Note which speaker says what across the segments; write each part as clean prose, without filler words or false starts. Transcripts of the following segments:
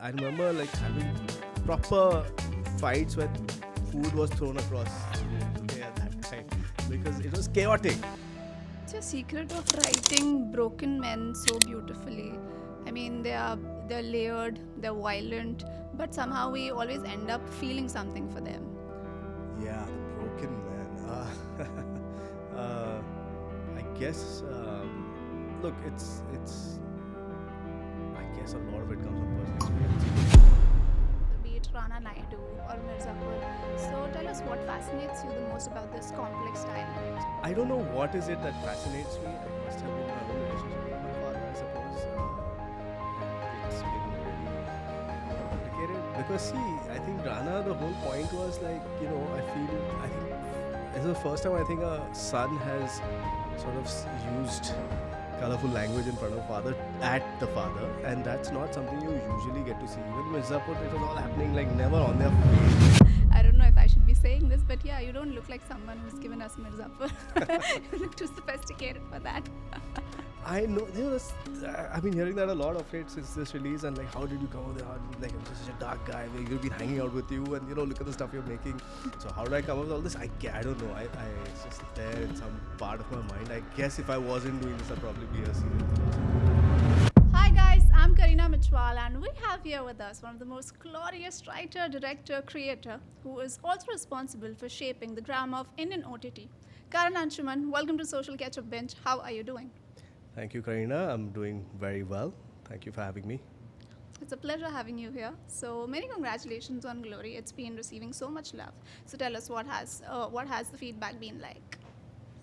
Speaker 1: I remember like having proper fights when food was thrown across at that time because it was chaotic.
Speaker 2: What's your secret of writing broken men so beautifully? I mean, they're layered, they're violent, but somehow we always end up feeling something for them.
Speaker 1: Yeah, the broken man. I guess. Look, it's. I guess a lot of it comes from personal experience.
Speaker 2: Be it Rana Naidu or Mirzapur. So tell us what fascinates you the most about this complex dynamics.
Speaker 1: I don't know what is it that fascinates me. It must have been my own relationship with my father, I suppose. And it's been really complicated because see, I think Rana, the whole point was like, I think this is the first time I think a son has sort of used colorful language in front of father at the father, and that's not something you usually get to see. Even Mirzapur, it was all happening like never on their face.
Speaker 2: I don't know if I should be saying this, but yeah, you don't look like someone who's given us Mirzapur. You look too sophisticated for that.
Speaker 1: I know, I've been hearing that a lot of late since this release, and like, how did you come up with it? Like, I'm just such a dark guy. We've been hanging out with you, and look at the stuff you're making. So how did I come up with all this? I don't know. It's just there in some part of my mind. I guess if I wasn't doing this, I'd probably be a serial killer.
Speaker 2: Hi guys, I'm Karina Michwal, and we have here with us one of the most glorious writer, director, creator, who is also responsible for shaping the grammar of Indian OTT. Karan Anshuman, welcome to Social Ketchup Binge. How are you doing?
Speaker 1: Thank you, Karina. I'm doing very well. Thank you for having me.
Speaker 2: It's a pleasure having you here. So many congratulations on Glory. It's been receiving so much love. So tell us what has the feedback been like?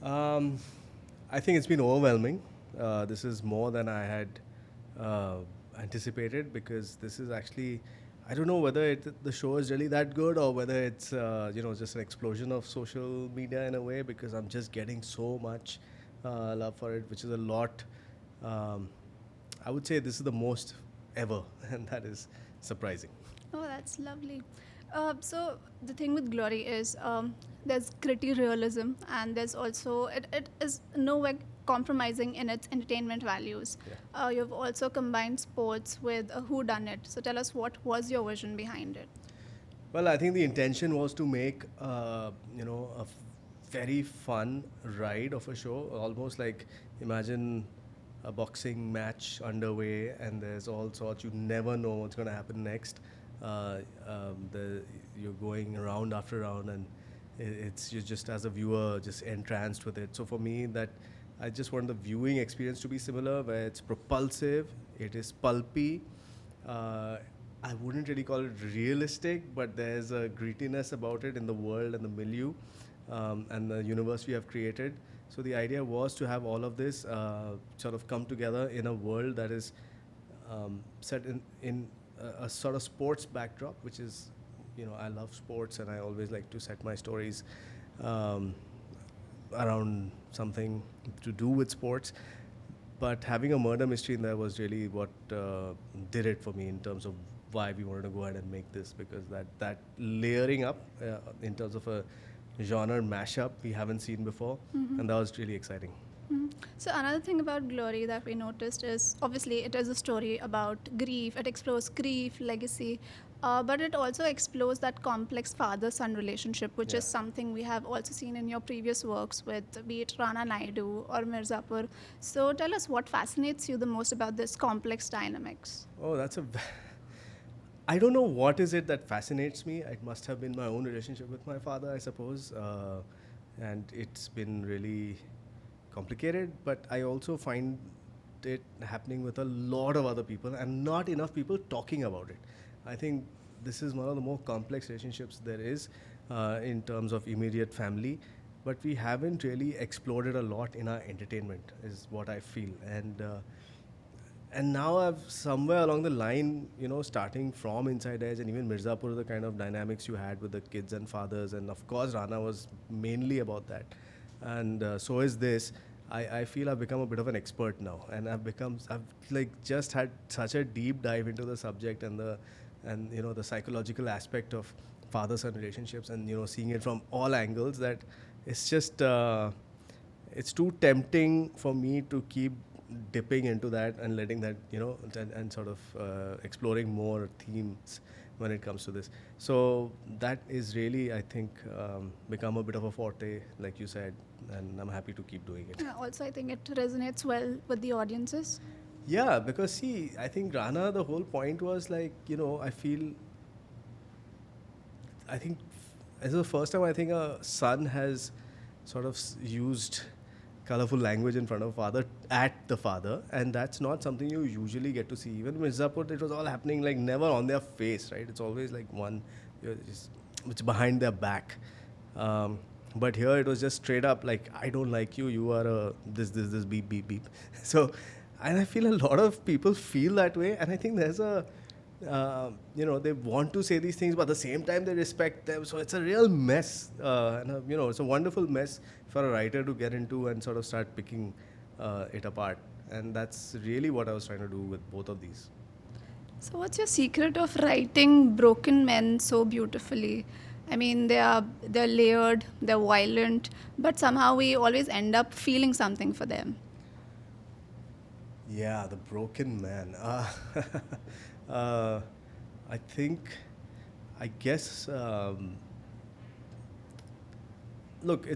Speaker 1: I think it's been overwhelming. This is more than I had anticipated because this is actually, I don't know whether the show is really that good or whether it's just an explosion of social media in a way, because I'm just getting so much love for it, which is a lot. I would say this is the most ever, and that is surprising.
Speaker 2: Oh, that's lovely. So the thing with Glory is there's gritty realism, and there's also it is nowhere compromising in its entertainment values.
Speaker 1: Yeah.
Speaker 2: You've also combined sports with a whodunit. So tell us what was your vision behind it?
Speaker 1: Well, I think the intention was to make a very fun ride of a show, almost like imagine a boxing match underway, and there's all sorts. You never know what's going to happen next. You're going round after round, and you're just as a viewer just entranced with it. So for me, that I just want the viewing experience to be similar, where it's propulsive, it is pulpy. I wouldn't really call it realistic, but there's a grittiness about it in the world and the milieu and the universe we have created. So the idea was to have all of this sort of come together in a world that is set in a sort of sports backdrop, which is, I love sports and I always like to set my stories around something to do with sports. But having a murder mystery in there was really what did it for me in terms of why we wanted to go ahead and make this, because that layering up in terms of a genre mashup we haven't seen before, and that was really exciting.
Speaker 2: So another thing about Glory that we noticed is obviously it is a story about grief. It explores grief, legacy, but it also explores that complex father-son relationship, which is something we have also seen in your previous works with be it Rana Naidu or Mirzapur. So tell us what fascinates you the most about this complex dynamics.
Speaker 1: Oh, I don't know what is it that fascinates me. It must have been my own relationship with my father, I suppose, and it's been really complicated, but I also find it happening with a lot of other people and not enough people talking about it. I think this is one of the more complex relationships there is in terms of immediate family, but we haven't really explored it a lot in our entertainment, is what I feel. And now I've somewhere along the line, starting from Inside Edge and even Mirzapur, the kind of dynamics you had with the kids and fathers, and of course Rana was mainly about that. And so is this. I feel I've become a bit of an expert now, and I've like just had such a deep dive into the subject and the psychological aspect of father-son relationships, and seeing it from all angles, that it's just it's too tempting for me to keep dipping into that and letting that, and sort of exploring more themes when it comes to this. So that is really, I think, become a bit of a forte, like you said, and I'm happy to keep doing it.
Speaker 2: Yeah, also, I think it resonates well with the audiences.
Speaker 1: Yeah, because see, I think Rana, the whole point was like, I think this is the first time I think a son has sort of used colorful language in front of father at the father, and that's not something you usually get to see. Even Mirzapur, it was all happening like never on their face, right? It's always like it's behind their back. But here it was just straight up like, I don't like you. You are a this beep beep beep. So, and I feel a lot of people feel that way, and I think there's a they want to say these things, but at the same time they respect them. So it's a real mess, it's a wonderful mess for a writer to get into and sort of start picking it apart. And that's really what I was trying to do with both of these.
Speaker 2: So, what's your secret of writing broken men so beautifully? I mean, they're layered, they're violent, but somehow we always end up feeling something for them.
Speaker 1: Yeah, the broken man. I think, I guess, look,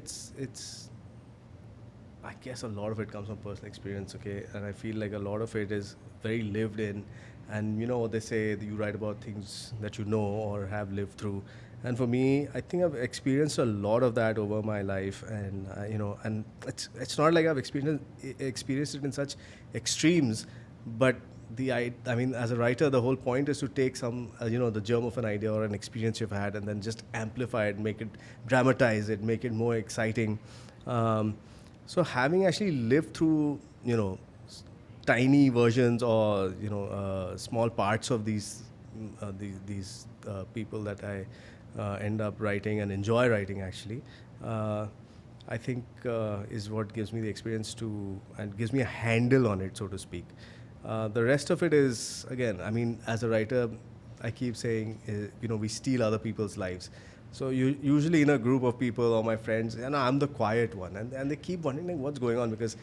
Speaker 1: I guess a lot of it comes from personal experience, okay? And I feel like a lot of it is very lived in. And you know what they say, that you write about things that you know or have lived through. And for me, I think I've experienced a lot of that over my life. And, and it's not like I've experienced it in such extremes, but I mean, as a writer, the whole point is to take some, the germ of an idea or an experience you've had and then just amplify it, make it, dramatize it, make it more exciting. So having actually lived through, tiny versions or, small parts of these people that I end up writing and enjoy writing actually, I think is what gives me the experience and gives me a handle on it, so to speak. The rest of it is, again, I mean, as a writer, I keep saying, we steal other people's lives. So usually in a group of people or my friends, I'm the quiet one, and they keep wondering like, what's going on, because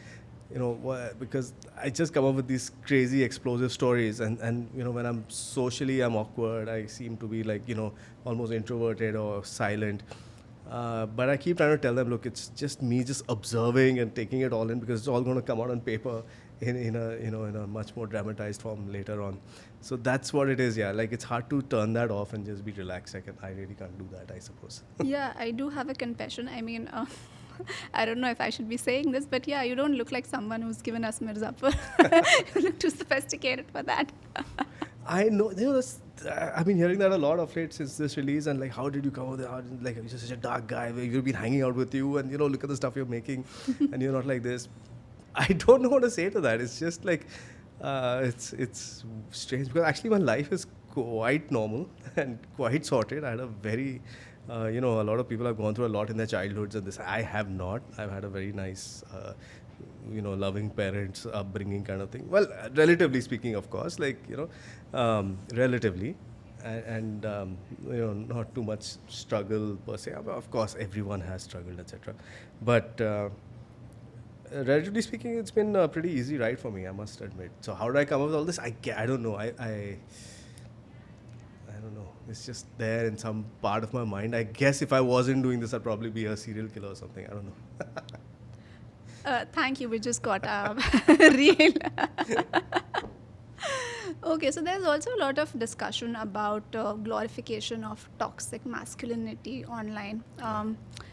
Speaker 1: because I just come up with these crazy explosive stories, and when I'm awkward. I seem to be like almost introverted or silent. But I keep trying to tell them, look, it's just me just observing and taking it all in, because it's all going to come out on paper in a much more dramatized form later on. So that's what it is. Yeah, like it's hard to turn that off and just be relaxed. I really can't do that, I suppose.
Speaker 2: Yeah, I do have a confession. I mean, I don't know if I should be saying this, but yeah, you don't look like someone who's given us Mirzapur. You look too sophisticated for that.
Speaker 1: I know, I've been hearing that a lot of late since this release, and like, how did you come out there? Like, you're just such a dark guy. We've been hanging out with you, and look at the stuff you're making, and you're not like this. I don't know what to say to that. It's just like, it's strange, because actually my life is quite normal and quite sorted. I had a very, a lot of people have gone through a lot in their childhoods, and this I have not. I've had a very nice, loving parents, upbringing kind of thing. Well, relatively speaking, of course, like, relatively. And not too much struggle per se. Of course, everyone has struggled, etc. But relatively speaking, it's been a pretty easy ride for me, I must admit. So how did I come up with all this? I don't know. I don't know. It's just there in some part of my mind. I guess if I wasn't doing this, I'd probably be a serial killer or something. I don't know.
Speaker 2: Thank you. We just got real. Okay, so there's also a lot of discussion about glorification of toxic masculinity online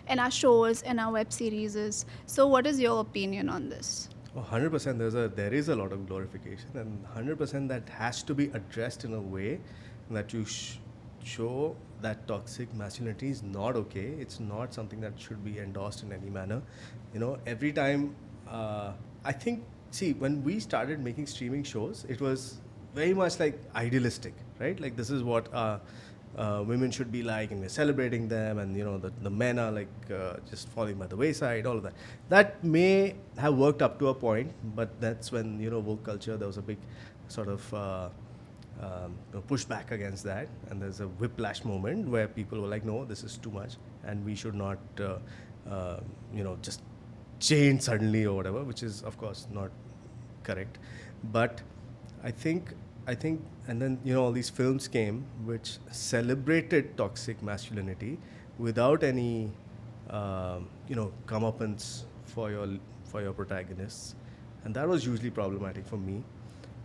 Speaker 2: in our shows, in our web series. So what is your opinion on this?
Speaker 1: 100%. There is a lot of glorification, and 100% that has to be addressed in a way that you show that toxic masculinity is not okay. It's not something that should be endorsed in any manner. Every time, I think, see, when we started making streaming shows, it was very much like idealistic, right? Like, this is what women should be like, and we're celebrating them, and the men are like just falling by the wayside, all of that. That may have worked up to a point, but that's when woke culture, there was a big sort of push back against that, and there's a whiplash moment where people were like, no, this is too much, and we should not just change suddenly or whatever, which is of course not correct. But I think, and then all these films came which celebrated toxic masculinity without any, comeuppance for your protagonists, and that was hugely problematic for me.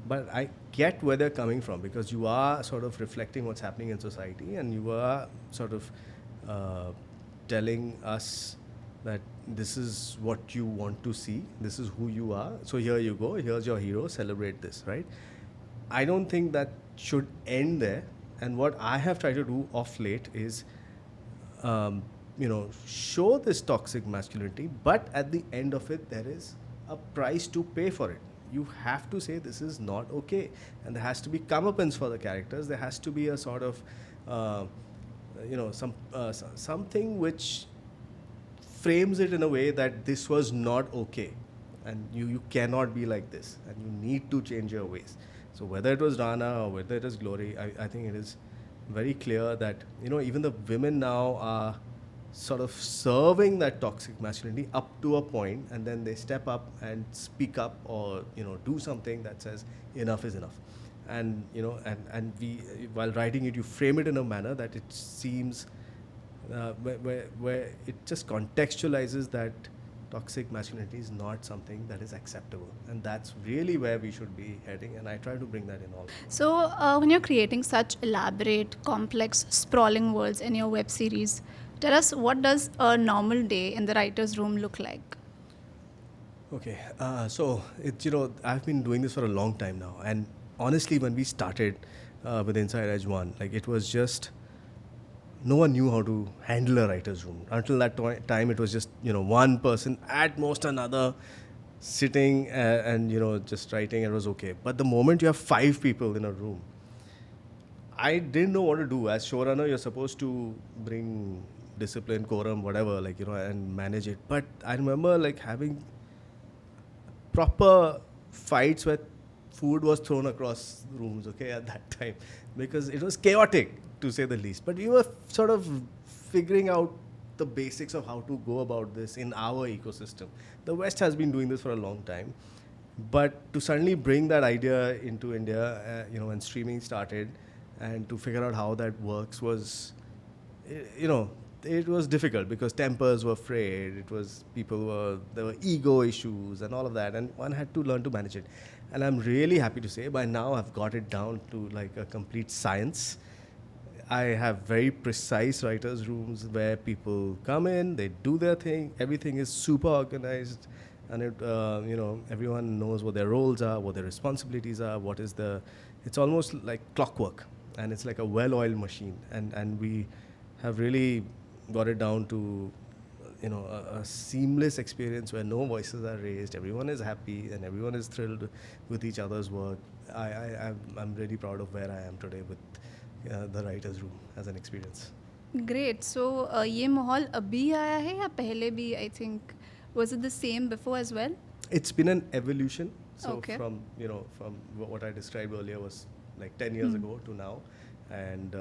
Speaker 1: But I get where they're coming from, because you are sort of reflecting what's happening in society, and you are sort of telling us that this is what you want to see, this is who you are, so here you go, here's your hero, celebrate this, right? I don't think that should end there. And what I have tried to do of late is, show this toxic masculinity, but at the end of it, there is a price to pay for it. You have to say this is not okay, and there has to be comeuppance for the characters. There has to be a sort of, something which frames it in a way that this was not okay, and you cannot be like this, and you need to change your ways. So whether it was Rana or whether it is Glory, I think it is very clear that even the women now are sort of serving that toxic masculinity up to a point, and then they step up and speak up, or do something that says enough is enough. And and we, while writing it, you frame it in a manner that it seems where it just contextualizes that toxic masculinity is not something that is acceptable, and that's really where we should be heading, and I try to bring that in all.
Speaker 2: So, when you're creating such elaborate, complex, sprawling worlds in your web series, tell us, what does a normal day in the writer's room look like?
Speaker 1: Okay, so it's I've been doing this for a long time now, and honestly, when we started with Inside Edge 1, like, it was just, no one knew how to handle a writer's room. Until that time, it was just, one person, at most another, sitting and just writing, and it was okay. But the moment you have 5 people in a room, I didn't know what to do. As showrunner, you're supposed to bring discipline, quorum, whatever, and manage it. But I remember, having proper fights where food was thrown across rooms, okay, at that time, because it was chaotic, to say the least. But we were sort of figuring out the basics of how to go about this in our ecosystem. The West has been doing this for a long time, but to suddenly bring that idea into India, when streaming started, and to figure out how that works was, it was difficult, because tempers were frayed. There were ego issues and all of that, and one had to learn to manage it. And I'm really happy to say, by now I've got it down to a complete science. I have very precise writers' rooms where people come in, they do their thing, everything is super organized, and everyone knows what their roles are, what their responsibilities are, it's almost like clockwork, and it's like a well-oiled machine, and we have really got it down to a seamless experience where no voices are raised, everyone is happy, and everyone is thrilled with each other's work. I'm really proud of where I am today with the writer's room as an experience.
Speaker 2: Great. So, ये माहौल अभी आया है या पहले भी, I think, was it the same before as well?
Speaker 1: It's been an evolution. So
Speaker 2: Okay.
Speaker 1: from what I described earlier was like 10 years ago to now. And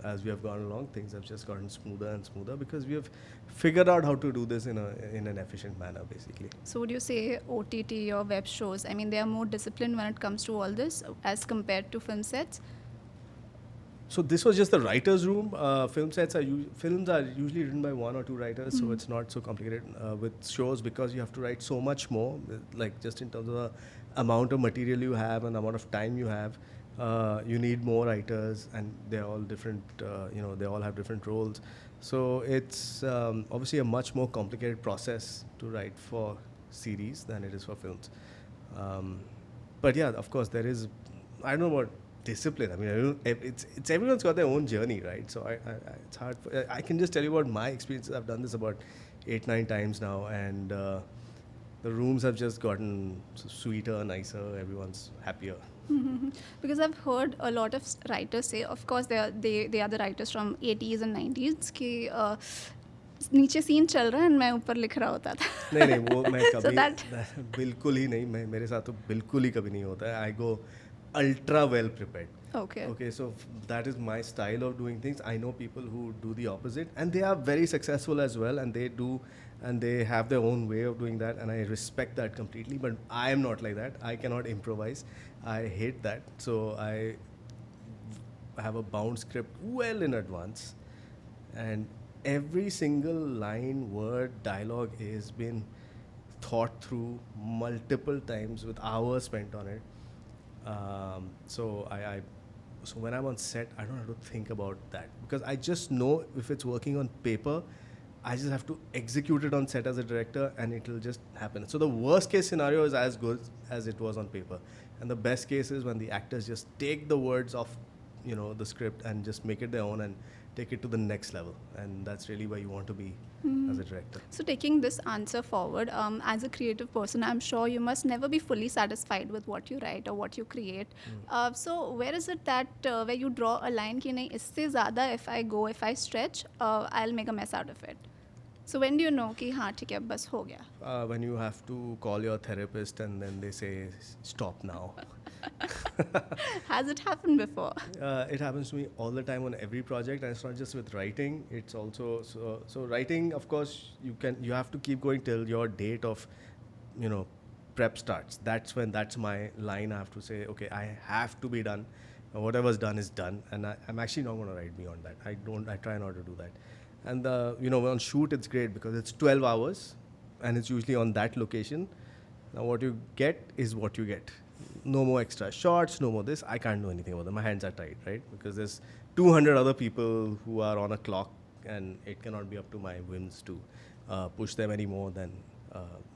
Speaker 1: as we have gone along, things have just gotten smoother and smoother, because we have figured out how to do this in an efficient manner, basically.
Speaker 2: So, would you say OTT or web shows, I mean, they are more disciplined when it comes to all this as compared to film sets?
Speaker 1: So this was just the writer's room. Films are usually written by 1 or 2 writers, so it's not so complicated with shows, because you have to write so much more, like just in terms of the amount of material you have and the amount of time you have. You need more writers, and they're all different, they all have different roles. So it's obviously a much more complicated process to write for series than it is for films. But yeah, of course, there is, I don't know what discipline. I mean, it's everyone's got their own journey, right? So it's hard. I can just tell you about my experiences. I've done this about 8-9 times now, and the rooms have just gotten sweeter, nicer. Everyone's happier.
Speaker 2: Because I've heard a lot of writers say, of course, they are the writers from 80s and 90s कि नीचे scene चल रहा है और मैं ऊपर लिख रहा होता था.
Speaker 1: नहीं वो मैं
Speaker 2: So
Speaker 1: कभी
Speaker 2: that-
Speaker 1: बिल्कुल ही नहीं. मेरे साथ तो बिल्कुल ही कभी नहीं होता है. I go ultra well prepared.
Speaker 2: Okay.
Speaker 1: Okay, so that is my style of doing things. I know people who do the opposite, and they are very successful as well, and they have their own way of doing that, and I respect that completely. But I am not like that. I cannot improvise. I hate that. So I have a bound script well in advance, and every single line, word, dialogue is been thought through multiple times with hours spent on it. So when I'm on set, I don't have to think about that because I just know if it's working on paper, I just have to execute it on set as a director, and it'll just happen. So the worst case scenario is as good as it was on paper, and the best case is when the actors just take the words off, the script and just make it their own and take it to the next level. And that's really where you want to be as a director.
Speaker 2: So, taking this answer forward, as a creative person, I'm sure you must never be fully satisfied with what you write or what you create. So, where is it that where you draw a line कि नहीं इससे ज़्यादा if I stretch, I'll make a mess out of it. So, when do you know कि हाँ ठीक है बस हो गया?
Speaker 1: When you have to call your therapist and then they say, stop now.
Speaker 2: Has it happened before?
Speaker 1: It happens to me all the time on every project, and it's not just with writing. It's also so writing. Of course, you have to keep going till your date of, prep starts. That's my line. I have to say, okay, I have to be done. Whatever's done is done, and I'm actually not going to write beyond that. I try not to do that. And on shoot it's great because it's 12 hours, and it's usually on that location. Now what you get is what you get. No more extra shots, no more this. I can't do anything about them. My hands are tied, right? Because there's 200 other people who are on a clock, and it cannot be up to my whims to push them any more than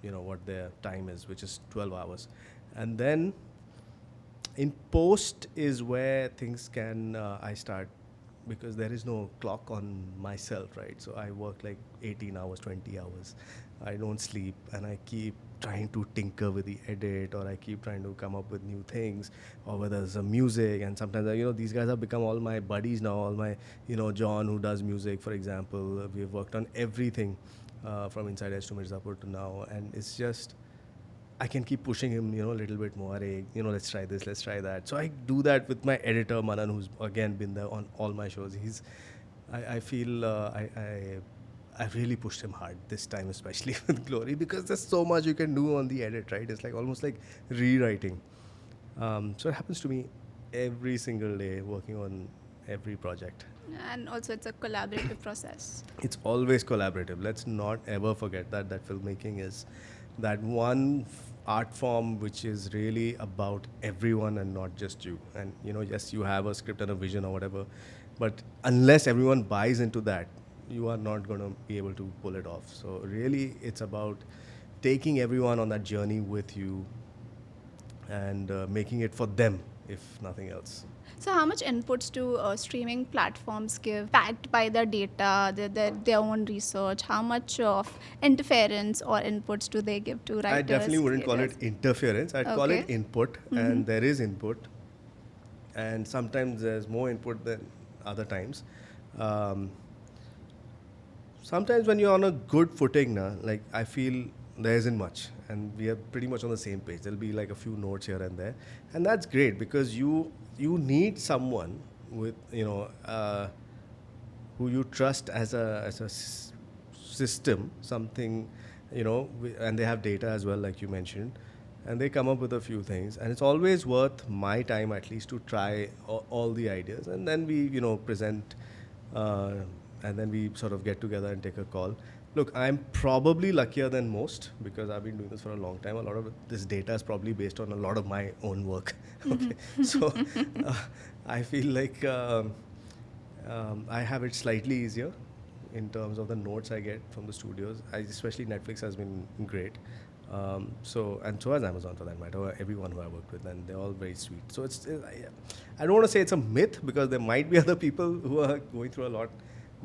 Speaker 1: what their time is, which is 12 hours. And then in post is where things can I start, because there is no clock on myself, right? So I work like 18 hours, 20 hours. I don't sleep, and I keep trying to tinker with the edit, or I keep trying to come up with new things, or whether it's a music. And sometimes, these guys have become all my buddies now. All my, John, who does music, for example, we've worked on everything from Inside Edge to Mirzapur to now. And it's just, I can keep pushing him, a little bit more. Let's try this, let's try that. So I do that with my editor, Manan, who's again been there on all my shows. I feel I've really pushed him hard this time, especially with Glory, because there's so much you can do on the edit, right? It's like almost like rewriting. So it happens to me every single day working on every project.
Speaker 2: And also it's a collaborative process.
Speaker 1: It's always collaborative. Let's not ever forget that filmmaking is that one art form which is really about everyone and not just you. And yes, you have a script and a vision or whatever, but unless everyone buys into that, you are not going to be able to pull it off. So really it's about taking everyone on that journey with you and making it for them, if nothing else.
Speaker 2: So how much inputs do streaming platforms give, backed by their data, their own research? How much of interference or inputs do they give to writers?
Speaker 1: I definitely wouldn't
Speaker 2: creators?
Speaker 1: call it interference. I'd call it input, and there is input. And sometimes there's more input than other times. Sometimes when you're on a good footing, I feel there isn't much, and we are pretty much on the same page. There'll be like a few notes here and there, and that's great because you need someone with who you trust as a system, something, and they have data as well, like you mentioned, and they come up with a few things, and it's always worth my time at least to try all the ideas, and then we present. And then we sort of get together and take a call. Look, I'm probably luckier than most because I've been doing this for a long time. A lot of this data is probably based on a lot of my own work. Okay, so I feel like I have it slightly easier in terms of the notes I get from the studios. Especially Netflix has been great. So has Amazon for that matter. Everyone who I worked with, and they're all very sweet. So I don't want to say it's a myth because there might be other people who are going through a lot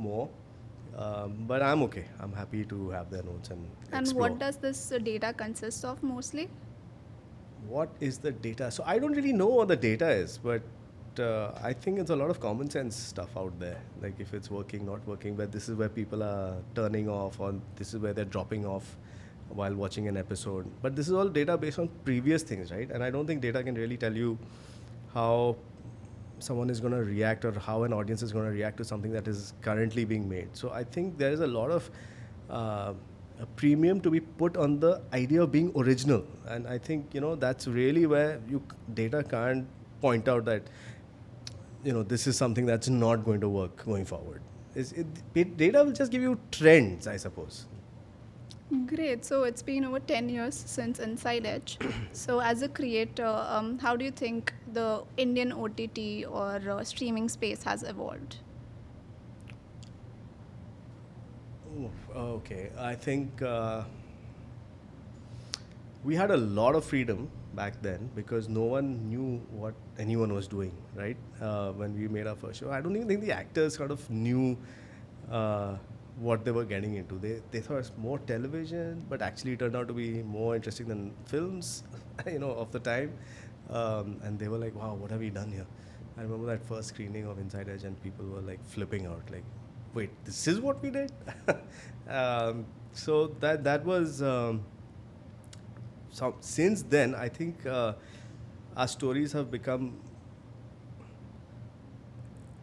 Speaker 1: more, but I'm okay. I'm happy to have their notes and explore.
Speaker 2: What does this data consist of mostly?
Speaker 1: What is the data? So I don't really know what the data is, but I think it's a lot of common sense stuff out there. Like if it's working, not working, but this is where people are turning off, or this is where they're dropping off while watching an episode. But this is all data based on previous things, right? And I don't think data can really tell you how someone is going to react or how an audience is going to react to something that is currently being made. So I think there is a lot of a premium to be put on the idea of being original, and I think that's really where data can't point out that this is something that's not going to work going forward. Data will just give you trends, I suppose.
Speaker 2: Great. So it's been over 10 years since Inside Edge. So as a creator, how do you think the Indian OTT or streaming space has evolved?
Speaker 1: Okay, I think we had a lot of freedom back then because no one knew what anyone was doing, right? When we made our first show, I don't even think the actors sort of knew what they were getting into. They thought it's more television, but actually it turned out to be more interesting than films, of the time. And they were like, "Wow, what have we done here?" I remember that first screening of Inside Edge, and people were like flipping out, like, "Wait, this is what we did?" So that was. So since then, I think our stories have become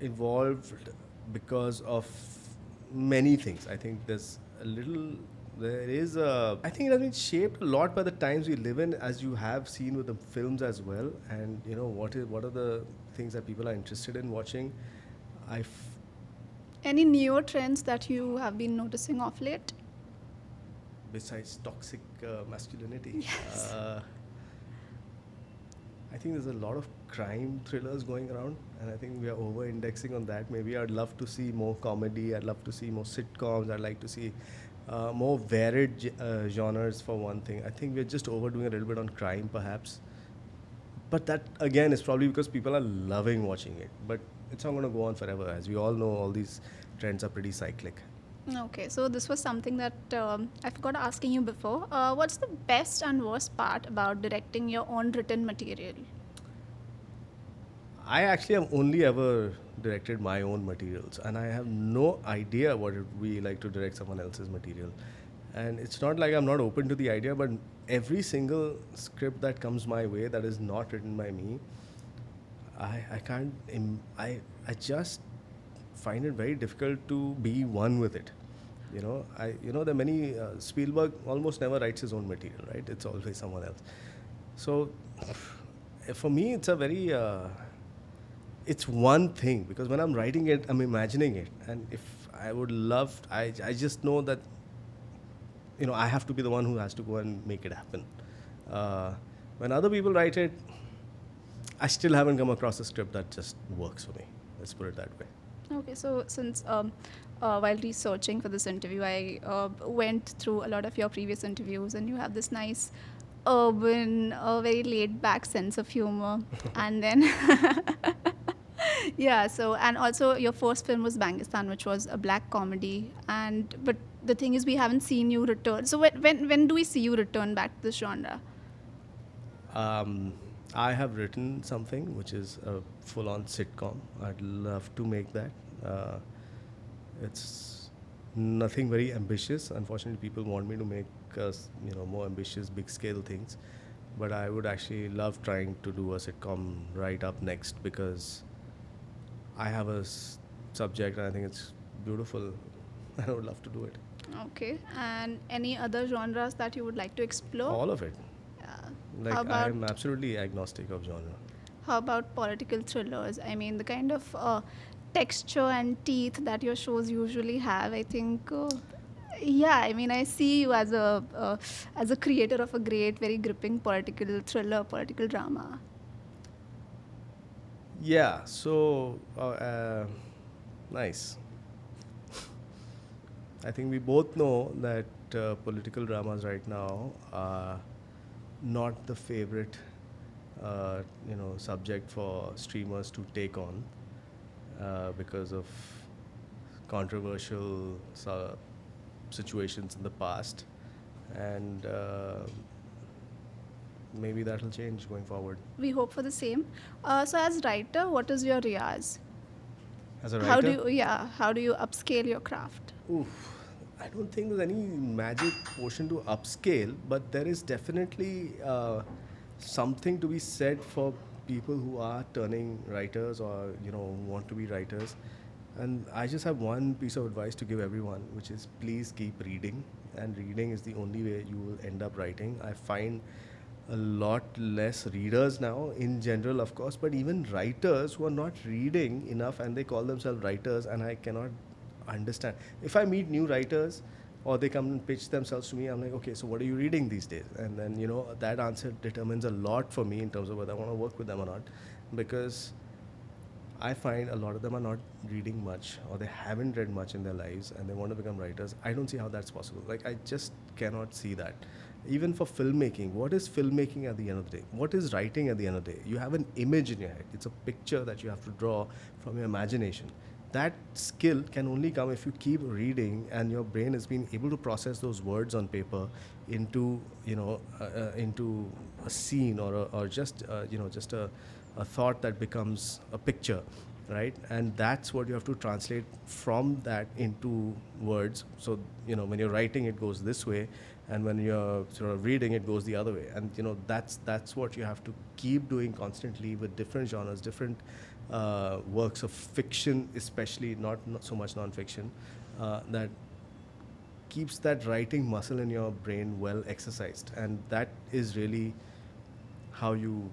Speaker 1: evolved because of many things. I think I think it has been shaped a lot by the times we live in, as you have seen with the films as well. And what are the things that people are interested in watching.
Speaker 2: Any newer trends that you have been noticing of late?
Speaker 1: Besides toxic masculinity,
Speaker 2: Yes.
Speaker 1: I think there's a lot of crime thrillers going around, and I think we are over-indexing on that. Maybe I'd love to see more comedy. I'd love to see more sitcoms. I'd like to see more varied genres for one thing. I think we're just overdoing a little bit on crime, perhaps. But that, again, is probably because people are loving watching it. But it's not going to go on forever. As we all know, all these trends are pretty cyclic.
Speaker 2: Okay, so this was something that I forgot asking you before. What's the best and worst part about directing your own written material?
Speaker 1: I actually have only ever directed my own materials, and I have no idea what it would be like to direct someone else's material. And it's not like I'm not open to the idea, but every single script that comes my way that is not written by me, I can't. I just find it very difficult to be one with it. There are many. Spielberg almost never writes his own material, right? It's always someone else. So, for me, it's a very. It's one thing, because when I'm writing it, I'm imagining it, and if I would love, I just know that. I have to be the one who has to go and make it happen. When other people write it, I still haven't come across a script that just works for me. Let's put it that way.
Speaker 2: Okay, so since while researching for this interview, I went through a lot of your previous interviews, and you have this nice urban, very laid-back sense of humor. And then, yeah, so, and also your first film was Bangistan, which was a black comedy. But the thing is, we haven't seen you return. So when do we see you return back to this genre?
Speaker 1: I have written something which is a full-on sitcom. I'd love to make that. It's nothing very ambitious. Unfortunately, people want me to make more ambitious, big-scale things. But I would actually love trying to do a sitcom right up next, because I have a subject and I think it's beautiful. I would love to do it.
Speaker 2: Okay, and any other genres that you would like to explore?
Speaker 1: All of it.
Speaker 2: How about-
Speaker 1: I'm absolutely agnostic of genre.
Speaker 2: How about political thrillers? I mean, the kind of texture and teeth that your shows usually have. I think, yeah. I mean, I see you as a creator of a great, very gripping political thriller, political drama.
Speaker 1: Yeah. So nice. I think we both know that political dramas right now are not the favorite, subject for streamers to take on because of controversial situations in the past, and maybe that will change going forward.
Speaker 2: We hope for the same. So, as writer, what is your riyaz?
Speaker 1: As a writer,
Speaker 2: How do you upscale your craft?
Speaker 1: oof, I don't think there's any magic potion to upscale, but there is definitely something to be said for people who are turning writers or want to be writers, and I just have one piece of advice to give everyone, which is please keep reading. And reading is the only way you will end up writing. I find a lot less readers now in general, of course, but even writers who are not reading enough and they call themselves writers, and I cannot understand. If I meet new writers or they come and pitch themselves to me, I'm like, okay, so what are you reading these days? And then, that answer determines a lot for me in terms of whether I want to work with them or not, because I find a lot of them are not reading much or they haven't read much in their lives and they want to become writers. I don't see how that's possible. Like, I just cannot see that. Even for filmmaking, what is filmmaking at the end of the day? What is writing at the end of the day? You have an image in your head. It's a picture that you have to draw from your imagination. That skill can only come if you keep reading and your brain has been able to process those words on paper into, into a scene or just, just a thought that becomes a picture, right? And that's what you have to translate from that into words. So, when you're writing, it goes this way, and when you're sort of reading, it goes the other way. And that's what you have to keep doing constantly with different genres, different works of fiction, especially not so much non-fiction, that keeps that writing muscle in your brain well exercised. And that is really how you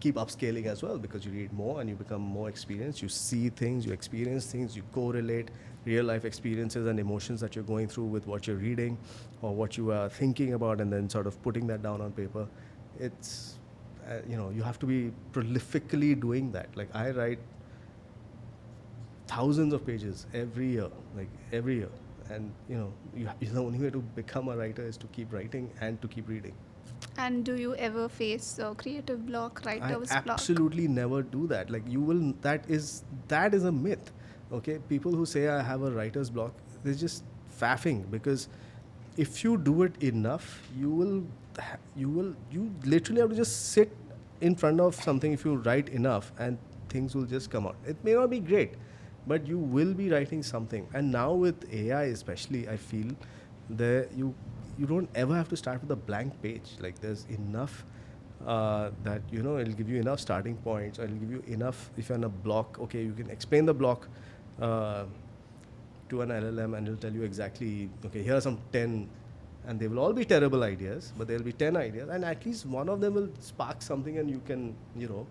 Speaker 1: keep upscaling as well, because you read more and you become more experienced. You see things, you experience things, you correlate real life experiences and emotions that you're going through with what you're reading or what you are thinking about, and then sort of putting that down on paper. It's you have to be prolifically doing that. Like, I write thousands of pages every year, and the only way to become a writer is to keep writing and to keep reading.
Speaker 2: And do you ever face a creative block,
Speaker 1: I
Speaker 2: writer's block?
Speaker 1: absolutely never do that. Like, you will. That is a myth. Okay, people who say I have a writer's block, they're just faffing, because if you do it enough, you literally have to just sit in front of something. If you write enough, and things will just come out. It may not be great, but you will be writing something. And now with AI, especially, I feel that you don't ever have to start with a blank page. Like, there's enough that it'll give you enough starting points, or it'll give you enough. If you're in a block, okay, you can explain the block to an LLM, and it'll tell you exactly, okay, here are some 10, and they will all be terrible ideas, but there'll be 10 ideas, and at least one of them will spark something, and you can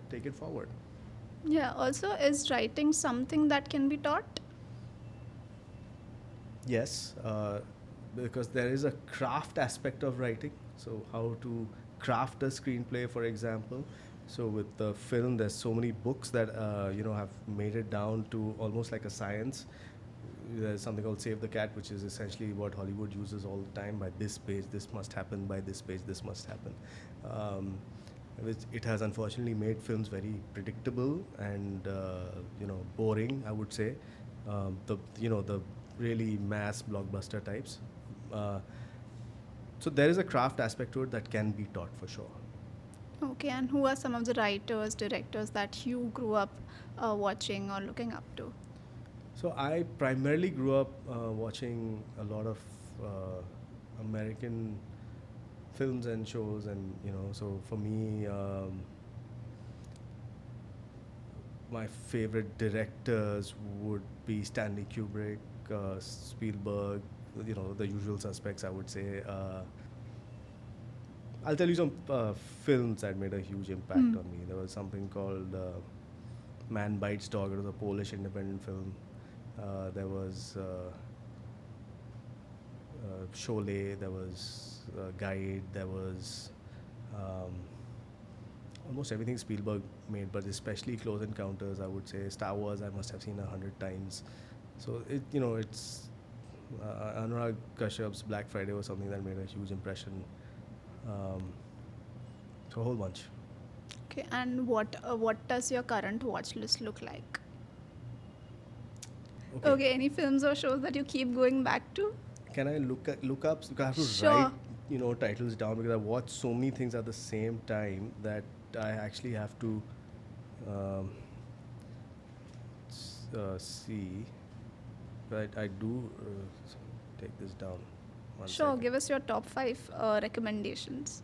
Speaker 1: take it forward.
Speaker 2: Yeah, also, is writing something that can be taught?
Speaker 1: Yes, because there is a craft aspect of writing. So, how to craft a screenplay, for example. So, with the film, there's so many books that have made it down to almost like a science. There's something called Save the Cat, which is essentially what Hollywood uses all the time. By this page, this must happen. By this page, this must happen. It has unfortunately made films very predictable and boring, I would say. The really mass blockbuster types. So there is a craft aspect to it that can be taught for sure.
Speaker 2: Okay, and who are some of the writers, directors that you grew up watching or looking up to?
Speaker 1: So I primarily grew up watching a lot of American films and shows, and so for me, my favorite directors would be Stanley Kubrick, Spielberg, the usual suspects, I would say. I'll tell you some films that made a huge impact on me. There was something called Man Bites Dog. It was a Polish independent film. There was Sholay, there was Guide, there was almost everything Spielberg made, but especially Close Encounters, I would say. Star Wars, I must have seen 100 times. So it's Anurag Kashyap's Black Friday was something that made a huge impression. So a whole bunch.
Speaker 2: Okay, and what does your current watch list look like? Okay, any films or shows that you keep going back to?
Speaker 1: Can I look up? Because I have to
Speaker 2: Sure.
Speaker 1: write titles down, because I watch so many things at the same time that I actually have to see. But I do take this down.
Speaker 2: Sure, give us your top 5 recommendations.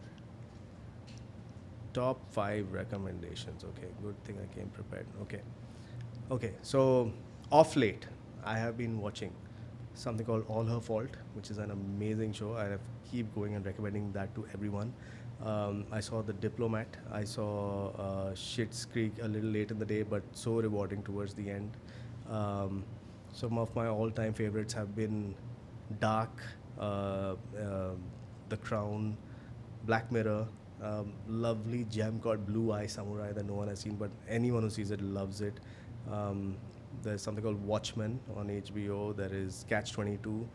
Speaker 1: Top 5 recommendations. Okay, good thing I came prepared. Okay, so off late, I have been watching something called All Her Fault, which is an amazing show. I have keep going and recommending that to everyone. I saw The Diplomat. I saw Schitt's Creek a little late in the day, but so rewarding towards the end. Um, some of my all-time favorites have been Dark, The Crown, Black Mirror, lovely gem called Blue Eye Samurai that no one has seen, but anyone who sees it loves it. Um, there's something called Watchmen on HBO. There is Catch 22.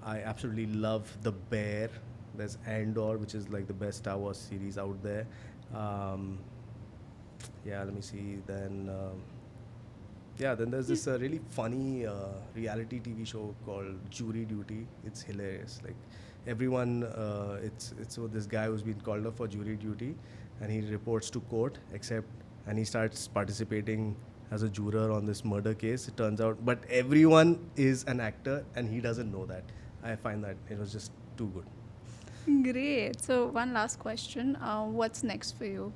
Speaker 1: I absolutely love The Bear. There's Andor, which is like the best Star Wars series out there. Um, yeah, let me see. Then there's this really funny reality TV show called Jury Duty. It's hilarious. Like everyone, it's so this guy who's been called up for jury duty, and he reports to court. And he starts participating as a juror on this murder case. It turns out, but everyone is an actor, and he doesn't know that. I find that it was just too good.
Speaker 2: Great. So one last question. What's next for you?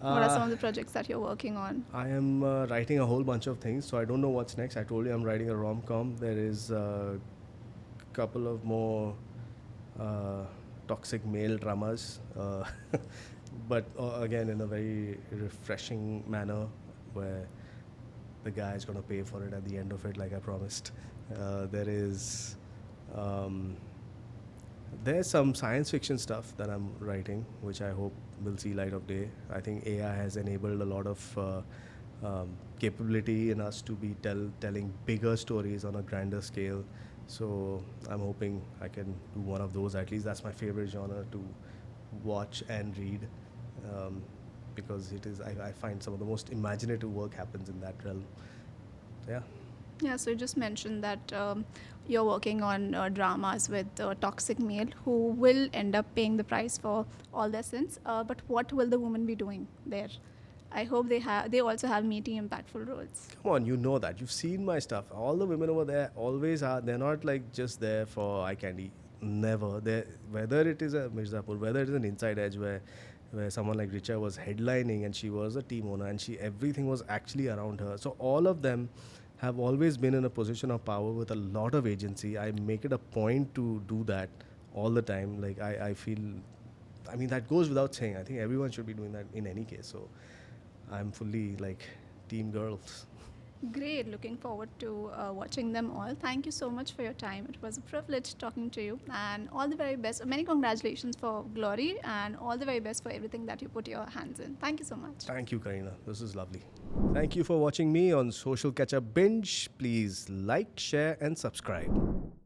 Speaker 2: What are some of the projects that you're working on?
Speaker 1: I am writing a whole bunch of things, so I don't know what's next. I told you I'm writing a rom-com. There is a couple of more toxic male dramas, but again in a very refreshing manner, where the guy is going to pay for it at the end of it, like I promised. There is there's some science fiction stuff that I'm writing, which I hope will see light of day. I think AI has enabled a lot of capability in us to be telling bigger stories on a grander scale. So I'm hoping I can do one of those. At least that's my favorite genre to watch and read, because it is. I find some of the most imaginative work happens in that realm. So, yeah.
Speaker 2: Yeah, so you just mentioned that you're working on dramas with toxic male who will end up paying the price for all their sins. But what will the woman be doing there? I hope they also have meaty, impactful roles.
Speaker 1: Come on, you know that. You've seen my stuff. All the women over there always are. They're not like just there for eye candy. Never. Whether it is a Mirzapur, whether it is an Inside Edge where someone like Richa was headlining and she was a team owner and everything was actually around her. So all of them have always been in a position of power with a lot of agency. I make it a point to do that all the time. Like I feel, I mean, that goes without saying. I think everyone should be doing that in any case. So I'm fully like team girls.
Speaker 2: Great. Looking forward to watching them all. Thank you so much for your time. It was a privilege talking to you, and all the very best. Many congratulations for Glory, and all the very best for everything that you put your hands in. Thank you so much.
Speaker 1: Thank you, Karina. This is lovely. Thank you for watching me on Social Ketchup Binge. Please like, share, and subscribe.